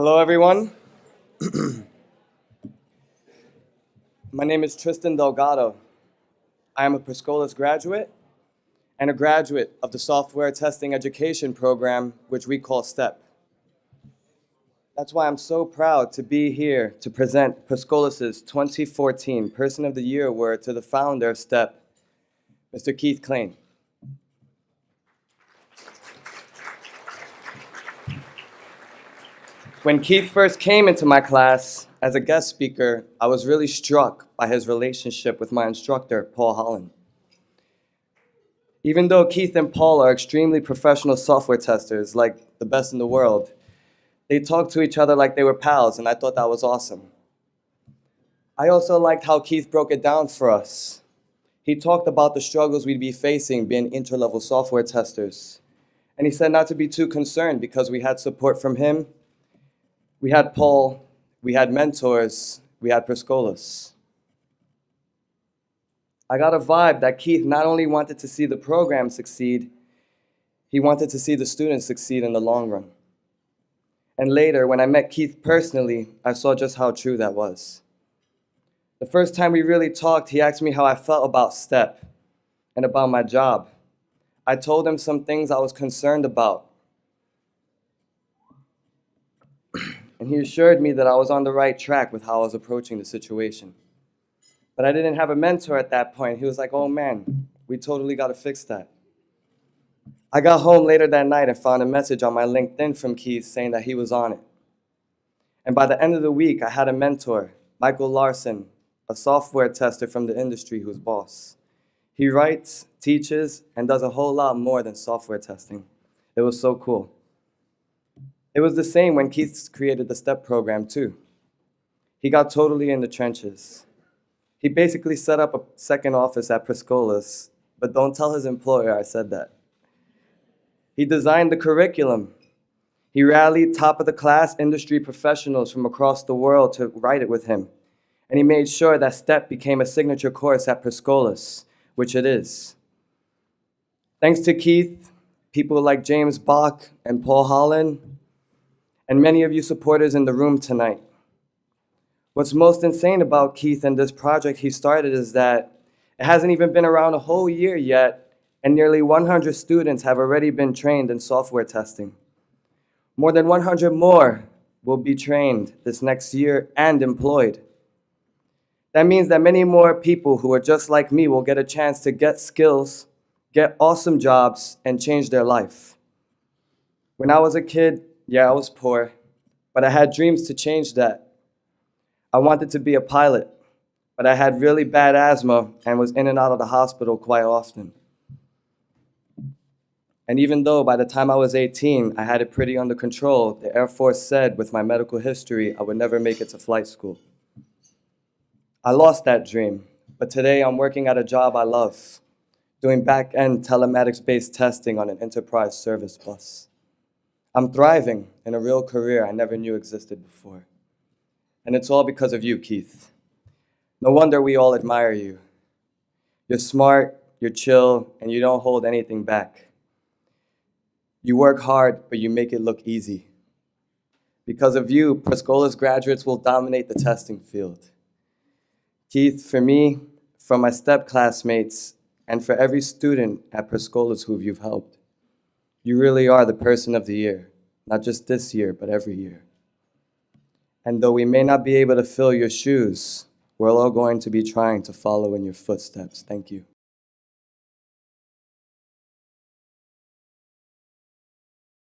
Hello, everyone. My name is Tristan Delgado. I am a Scholas graduate and a graduate of the Software Testing Education Program, which we call STEP. That's why I'm so proud to be here to present Scholas' 2014 Person of the Year Award to the founder of STEP, Mr. Keith Klain. When Keith first came into my class as a guest speaker, I was really struck by his relationship with my instructor, Paul Holland. Even though Keith and Paul are extremely professional software testers, like the best in the world, they talked to each other like they were pals, and I thought that was awesome. I also liked how Keith broke it down for us. He talked about the struggles we'd be facing being interlevel software testers. And he said not to be too concerned because we had support from him. We had Paul, we had mentors, we had Scholas. I got a vibe that Keith not only wanted to see the program succeed, he wanted to see the students succeed in the long run. And later, when I met Keith personally, I saw just how true that was. The first time we really talked, he asked me how I felt about STEP and about my job. I told him some things I was concerned about. And he assured me that I was on the right track with how I was approaching the situation. But I didn't have a mentor at that point. He was like, oh man, we totally got to fix that. I got home later that night and found a message on my LinkedIn from Keith saying that he was on it. And by the end of the week, I had a mentor, Michael Larson, a software tester from the industry who's boss. He writes, teaches, and does a whole lot more than software testing. It was so cool. It was the same when Keith created the STEP program too. He got totally in the trenches. He basically set up a second office at Scholas, but don't tell his employer I said that. He designed the curriculum. He rallied top-of-the-class industry professionals from across the world to write it with him. And he made sure that STEP became a signature course at Scholas, which it is. Thanks to Keith, people like James Bach and Paul Holland, and many of you supporters in the room tonight. What's most insane about Keith and this project he started is that it hasn't even been around a whole year yet, and nearly 100 students have already been trained in software testing. More than 100 more will be trained this next year and employed. That means that many more people who are just like me will get a chance to get skills, get awesome jobs, and change their life. When I was a kid, yeah, I was poor, but I had dreams to change that. I wanted to be a pilot, but I had really bad asthma and was in and out of the hospital quite often. And even though by the time I was 18, I had it pretty under control, the Air Force said with my medical history, I would never make it to flight school. I lost that dream, but today I'm working at a job I love, doing back-end telematics-based testing on an enterprise service bus. I'm thriving in a real career I never knew existed before. And it's all because of you, Keith. No wonder we all admire you. You're smart, you're chill, and you don't hold anything back. You work hard, but you make it look easy. Because of you, Scholas graduates will dominate the testing field. Keith, for me, for my STEP classmates, and for every student at Scholas who you've helped, you really are the person of the year, not just this year, but every year. And though we may not be able to fill your shoes, we're all going to be trying to follow in your footsteps. Thank you.